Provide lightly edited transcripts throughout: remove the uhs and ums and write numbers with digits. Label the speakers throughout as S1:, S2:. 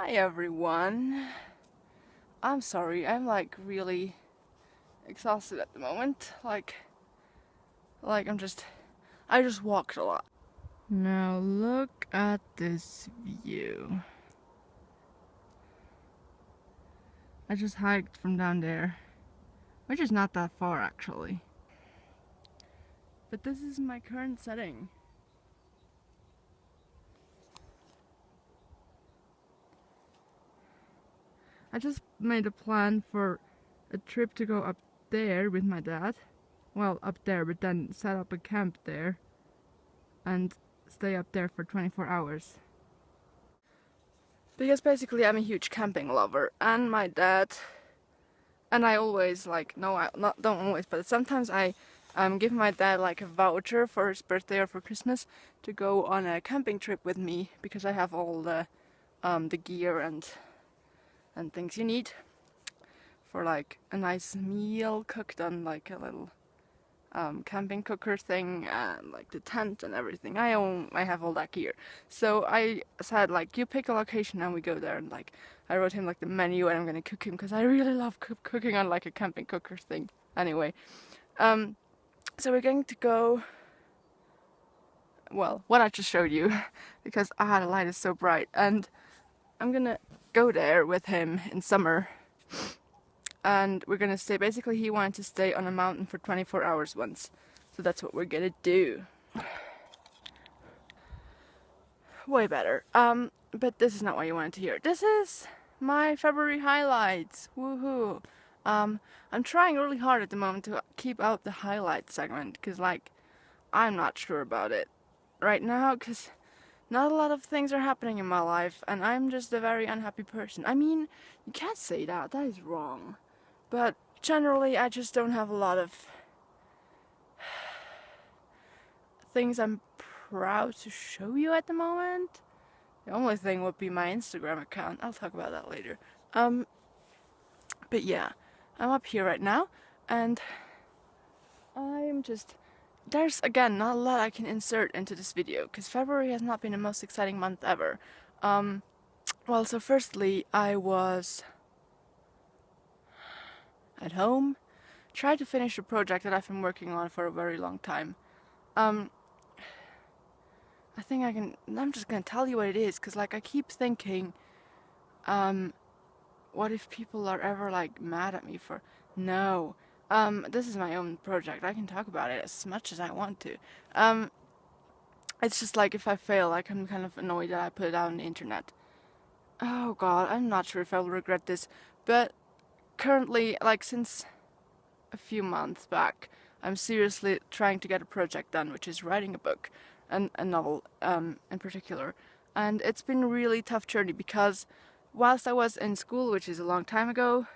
S1: Hi everyone. I'm sorry, I'm like really exhausted at the moment. I just walked a lot. Now look at this view. I just hiked from down there, which is not that far actually. But this is my current setting. I just made a plan for a trip to go up there with my dad. Well, up there, but then set up a camp there and stay up there for 24 hours. Because basically I'm a huge camping lover, and my dad and I always don't always, but sometimes I give my dad like a voucher for his birthday or for Christmas to go on a camping trip with me because I have all the gear and things you need for like a nice meal cooked on like a little camping cooker thing and like the tent and everything. I have all that gear. So I said like, you pick a location and we go there, and like I wrote him like the menu and I'm gonna cook him because I really love cooking on like a camping cooker thing. Anyway, so we're going to go, well, what I just showed you because the light is so bright, and I'm gonna go there with him in summer. And we're gonna stay, basically he wanted to stay on a mountain for 24 hours once. So that's what we're gonna do. Way better. But this is not what you wanted to hear. This is my February highlights. Woohoo. I'm trying really hard at the moment to keep out the highlight segment, because like, I'm not sure about it right now, because not a lot of things are happening in my life, and I'm just a very unhappy person. I mean, you can't say that, that is wrong. But generally, I just don't have a lot of things I'm proud to show you at the moment. The only thing would be my Instagram account. I'll talk about that later. But yeah, I'm up here right now, and there's again not a lot I can insert into this video, because February has not been the most exciting month ever. Well, so firstly, I was at home, tried to finish a project that I've been working on for a very long time. I'm just gonna tell you what it is, because like I keep thinking, what if people are ever like mad at me for, no, this is my own project, I can talk about it as much as I want to. It's just like if I fail, like I'm kind of annoyed that I put it out on the internet. Oh god, I'm not sure if I'll regret this, but currently, like since a few months back, I'm seriously trying to get a project done, which is writing a book, and a novel in particular. And it's been a really tough journey, because whilst I was in school, which is a long time ago,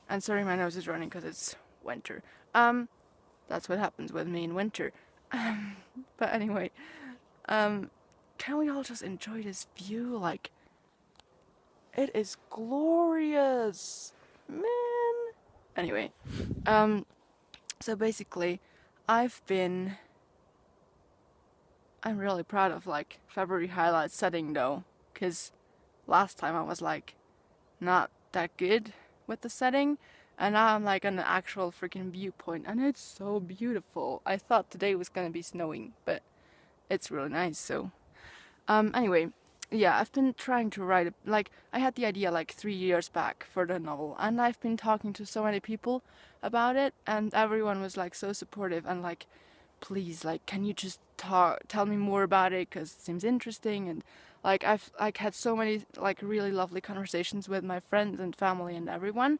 S1: and sorry my nose is running because it's winter, that's what happens with me in winter. But anyway, can we all just enjoy this view? Like, it is glorious, man. Anyway, so basically, I'm really proud of like February highlight setting though, because last time I was like not that good with the setting, and now I'm like on the actual freaking viewpoint, and it's so beautiful. I thought today was gonna be snowing, but it's really nice. So anyway, yeah, I've been trying to write like I had the idea like 3 years back for the novel, and I've been talking to so many people about it, and everyone was like so supportive and like, please, like, can you just tell me more about it, because it seems interesting. And like I've like had so many like really lovely conversations with my friends and family and everyone.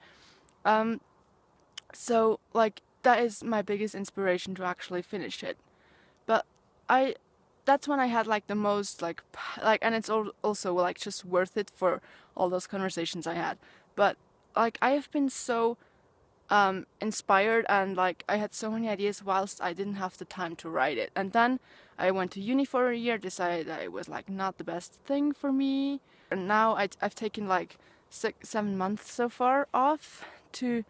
S1: So like that is my biggest inspiration to actually finish it. But that's when I had like the most like and it's also like just worth it for all those conversations I had. But like I have been so inspired, and like I had so many ideas whilst I didn't have the time to write it. And then I went to uni for a year, decided that it was like not the best thing for me, and now I've taken like 7 months so far off to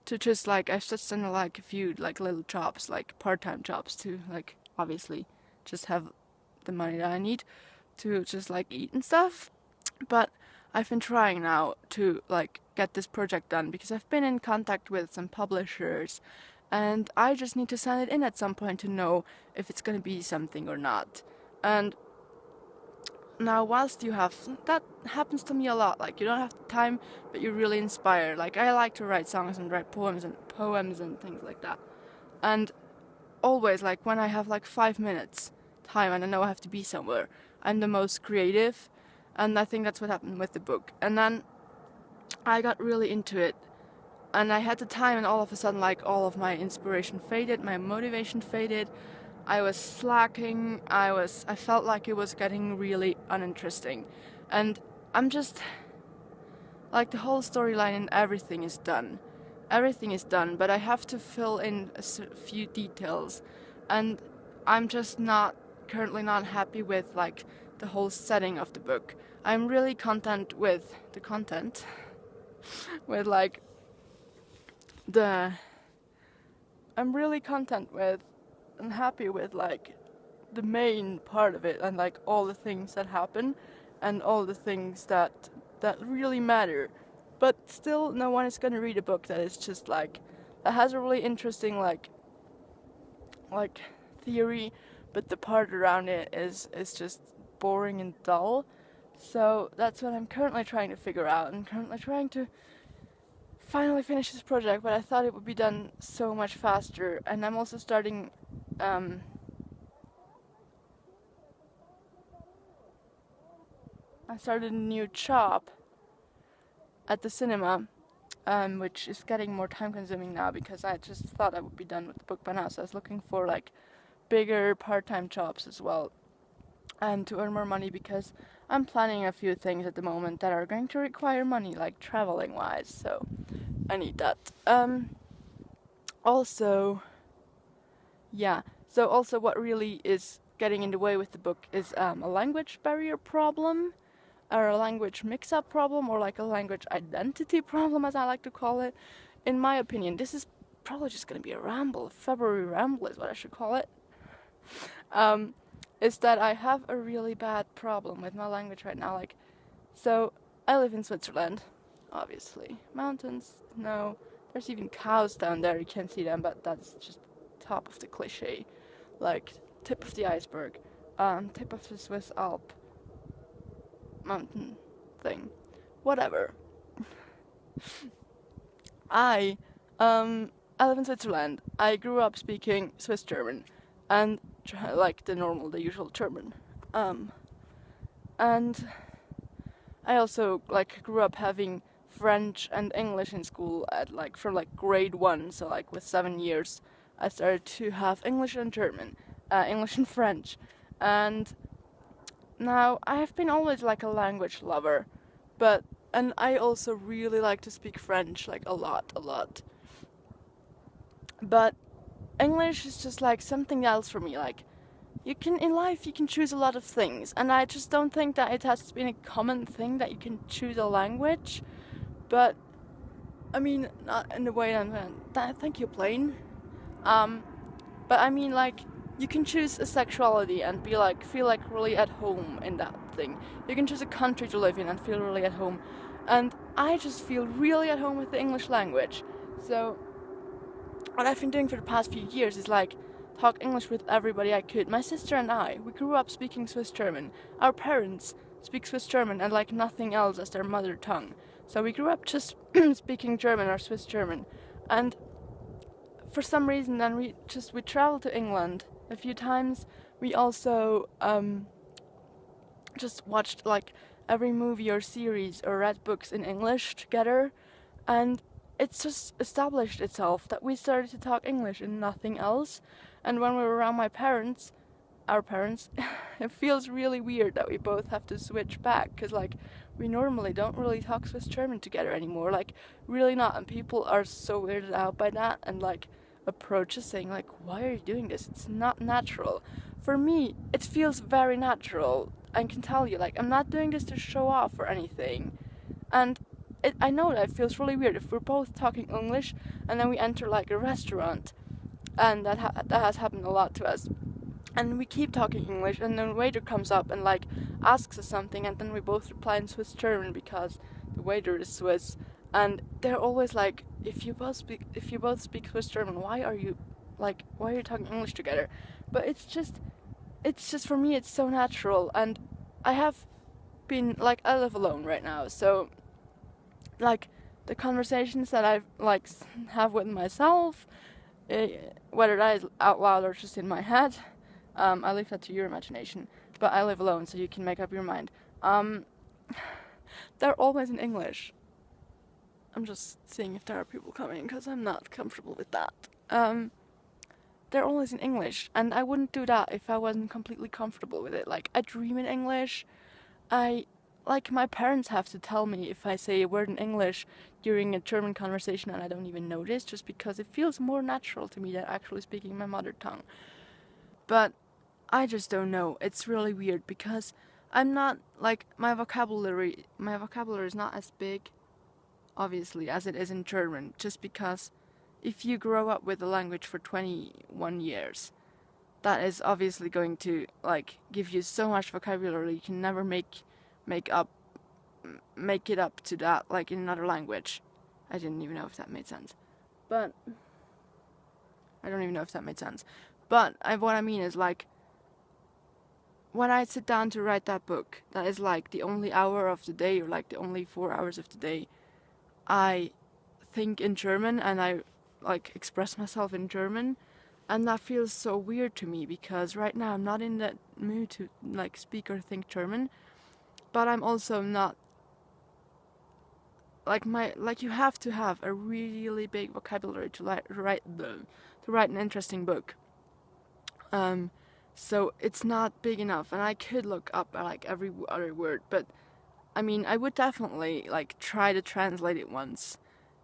S1: just like I've just done like a few like little jobs, like part-time jobs, to like obviously just have the money that I need to just like eat and stuff. But I've been trying now to like get this project done because I've been in contact with some publishers and I just need to send it in at some point to know if it's gonna be something or not. And now, whilst you have, that happens to me a lot, like you don't have the time, but you're really inspired. Like I like to write songs and write poems and things like that. And always, like when I have like 5 minutes time and I know I have to be somewhere, I'm the most creative. And I think that's what happened with the book. And then I got really into it and I had the time, and all of a sudden, like all of my inspiration faded, my motivation faded. I was slacking. I felt like it was getting really uninteresting, and I'm just like the whole storyline and everything is done. Everything is done, but I have to fill in a few details, and I'm just not currently not happy with like the whole setting of the book. I'm really content with the content, with like the. I'm really content with and happy with like the main part of it and like all the things that happen and all the things that really matter. But still, no one is gonna read a book that is just like that has a really interesting like theory, but the part around it is just boring and dull. So that's what I'm currently trying to figure out. I'm currently trying to finally finish this project, but I thought it would be done so much faster. And I'm also starting I started a new job at the cinema, which is getting more time consuming now because I just thought I would be done with the book by now. So I was looking for like bigger part-time jobs as well, to earn more money because I'm planning a few things at the moment that are going to require money, like traveling wise. So I need that. Also, yeah. So also, what really is getting in the way with the book is a language barrier problem, or a language mix-up problem, or like a language identity problem, as I like to call it. In my opinion, this is probably just going to be a ramble. February ramble is what I should call it. Is that I have a really bad problem with my language right now. Like, so I live in Switzerland, obviously. Mountains, no. There's even cows down there. You can't see them, but that's just top of the cliche. Like, tip of the iceberg. Tip of the Swiss Alp mountain thing. Whatever. I live in Switzerland. I grew up speaking Swiss German and like the usual German. And I also like grew up having French and English in school at like from like grade 1, so like with 7 years I started to have English and German, English and French. And now I have been always like a language lover, and I also really like to speak French, like a lot. But English is just like something else for me. Like in life you can choose a lot of things, and I just don't think that it has been a common thing that you can choose a language. But I mean, not in the way that thank you, plane. But I mean, like, you can choose a sexuality and feel like really at home in that thing. You can choose a country to live in and feel really at home. And I just feel really at home with the English language. So what I've been doing for the past few years is like talk English with everybody I could. My sister and I, we grew up speaking Swiss German. Our parents speak Swiss German and like nothing else as their mother tongue. So we grew up just speaking German or Swiss German. And for some reason then we traveled to England a few times. We also just watched like every movie or series or read books in English together, and it's just established itself that we started to talk English and nothing else. And when we were around our parents, it feels really weird that we both have to switch back, because like we normally don't really talk Swiss German together anymore, like really not, and people are so weirded out by that and like approach us saying like, why are you doing this? It's not natural. For me, it feels very natural. I can tell you, like, I'm not doing this to show off or anything. And I know that it feels really weird if we're both talking English and then we enter like a restaurant, and that has happened a lot to us. and we keep talking English, and then the waiter comes up and like asks us something, and then we both reply in Swiss German because the waiter is Swiss, and they're always like, if you both speak Swiss German, why are you talking English together? But it's just for me, it's so natural, and I have been like, I live alone right now, so like the conversations that I like have with myself, whether that is out loud or just in my head, I leave that to your imagination. But I live alone, so you can make up your mind. They're always in English. I'm just seeing if there are people coming, because I'm not comfortable with that. They're always in English, and I wouldn't do that if I wasn't completely comfortable with it. Like, I dream in English. My parents have to tell me if I say a word in English during a German conversation and I don't even notice, just because it feels more natural to me than actually speaking my mother tongue. But I just don't know. It's really weird because I'm not like my vocabulary is not as big, obviously, as it is in German, just because if you grow up with the language for 21 years, that is obviously going to like give you so much vocabulary you can never make it up to that like in another language. I didn't even know if that made sense. But I don't even know if that made sense. But what I mean is like when I sit down to write that book, that is like the only hour of the day or like the only 4 hours of the day I think in German and I like express myself in German, and that feels so weird to me because right now I'm not in that mood to like speak or think German, but I'm also not like you have to have a really big vocabulary to write an interesting book. So it's not big enough, and I could look up like every other word, but I mean, I would definitely like try to translate it once,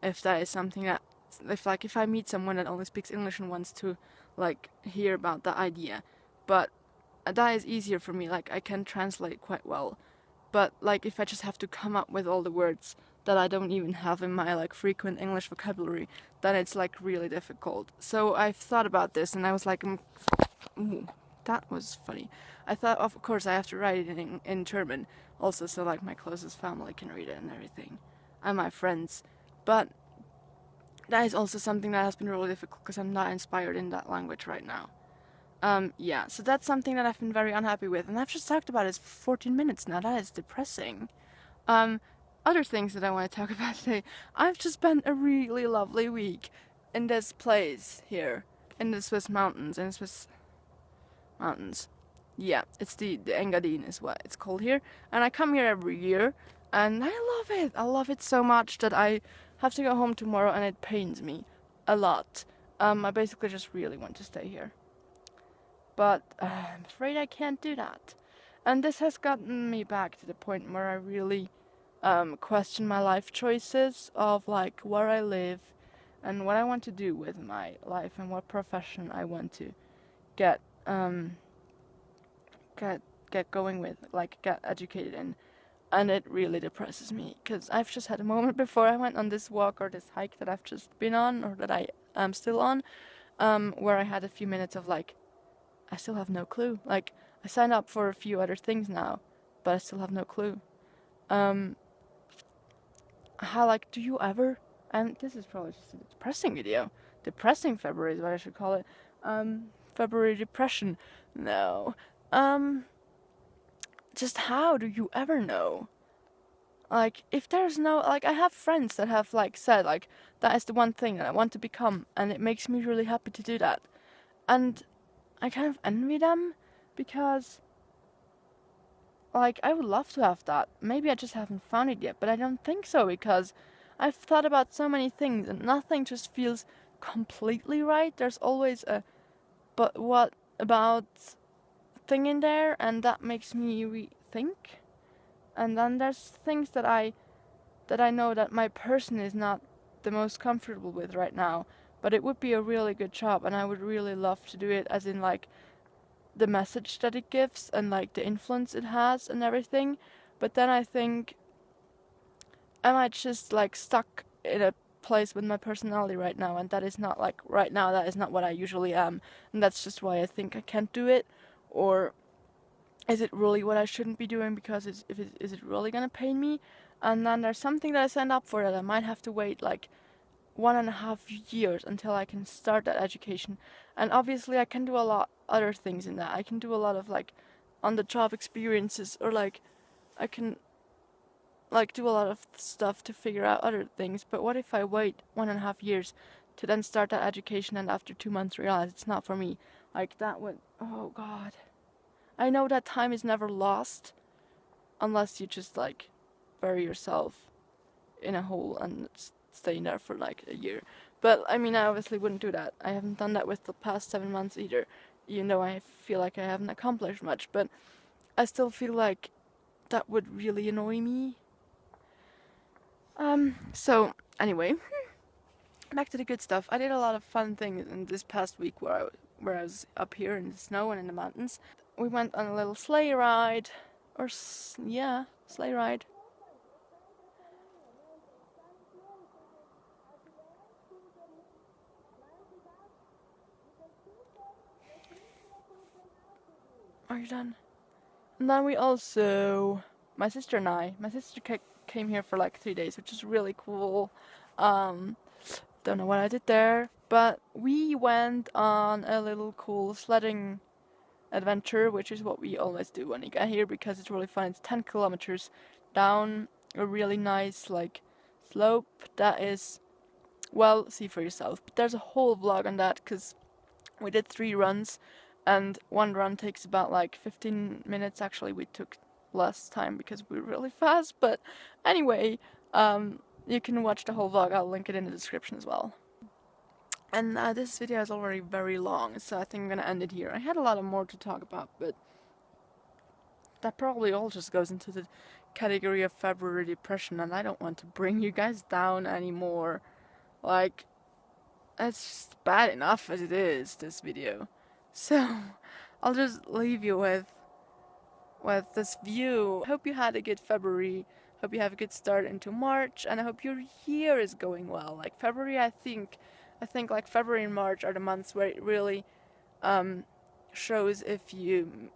S1: if that is something that, if I meet someone that only speaks English and wants to like hear about that idea, but that is easier for me. Like I can translate quite well, but like if I just have to come up with all the words that I don't even have in my like frequent English vocabulary, then it's like really difficult. So I've thought about this, and I was like, ooh, that was funny. I thought, of course, I have to write it in German, also, so like my closest family can read it and everything, and my friends. But that is also something that has been really difficult because I'm not inspired in that language right now. Yeah, so that's something that I've been very unhappy with, and I've just talked about it for 14 minutes now. That is depressing. Um, Other things that I want to talk about today. I've just spent a really lovely week in this place here, in the Swiss mountains, Yeah, it's the Engadine is what it's called here, and I come here every year, and I love it. I love it so much that I have to go home tomorrow, and it pains me a lot. I basically just really want to stay here, but I'm afraid I can't do that. And this has gotten me back to the point where I really question my life choices of like where I live and what I want to do with my life and what profession I want to get get get going with, like get educated in. And it really depresses me because I've just had a moment before I went on this walk or this hike that I've just been on or that I am still on, where I had a few minutes of like, I still have no clue. Like I signed up for a few other things now, but I still have no clue. How like do you ever? And this is probably just a depressing video. Depressing February is what I should call it. February depression. No. Just how do you ever know? Like if there's no like I have friends that have like said like that is the one thing that I want to become, and it makes me really happy to do that. And I kind of envy them because like I would love to have that. Maybe I just haven't found it yet, but I don't think so because I've thought about so many things and nothing just feels completely right. There's always a but what about thing in there, and that makes me rethink. And then there's things that I know that my person is not the most comfortable with right now, but it would be a really good job and I would really love to do it, as in like the message that it gives and like the influence it has and everything. But then I think, am I just like stuck in a place with my personality right now, and that is not like right now, that is not what I usually am, and that's just why I think I can't do it. Or is it really what I shouldn't be doing because is it really gonna pain me? And then there's something that I signed up for that I might have to wait like 1.5 years until I can start that education. And obviously I can do a lot other things in that. I can do a lot of like on the job experiences, or like I can like do a lot of stuff to figure out other things. But what if I wait 1.5 years to then start that education, and after 2 months realize it's not for me? Like that would, oh god. I know that time is never lost unless you just like bury yourself in a hole and stay in there for like a year. But I mean, I obviously wouldn't do that. I haven't done that with the past 7 months either, even though I feel like I haven't accomplished much. But I still feel like that would really annoy me. So anyway, back to the good stuff. I did a lot of fun things in this past week where I was up here in the snow and in the mountains. We went on a little sleigh ride, or yeah, sleigh ride. Are you done? And then we also, my sister came here for like 3 days, which is really cool. Don't know what I did there, but we went on a little cool sledding adventure, which is what we always do when we get here because it's really fun. It's 10 kilometers down a really nice like slope that is, well, see for yourself. But there's a whole vlog on that because we did 3 runs, and one run takes about like 15 minutes. Actually, we took less time because we were really fast. But anyway, you can watch the whole vlog. I'll link it in the description as well. And this video is already very long, so I think I'm gonna end it here. I had a lot more to talk about, but that probably all just goes into the category of February depression, and I don't want to bring you guys down anymore. Like, it's just bad enough as it is, this video. So, I'll just leave you with this view. Hope you had a good February. Hope you have a good start into March, and I hope your year is going well. Like February, I think like February and March are the months where it really shows if you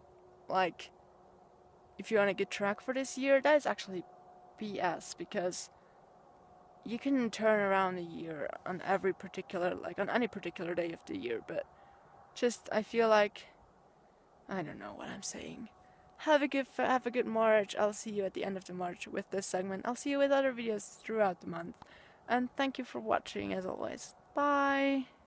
S1: if you're on a good track for this year. That is actually BS, because you can turn around a year on every particular, like on any particular day of the year, but just I feel like I don't know what I'm saying. Have a good March. I'll see you at the end of the March with this segment. I'll see you with other videos throughout the month. And thank you for watching as always. Bye.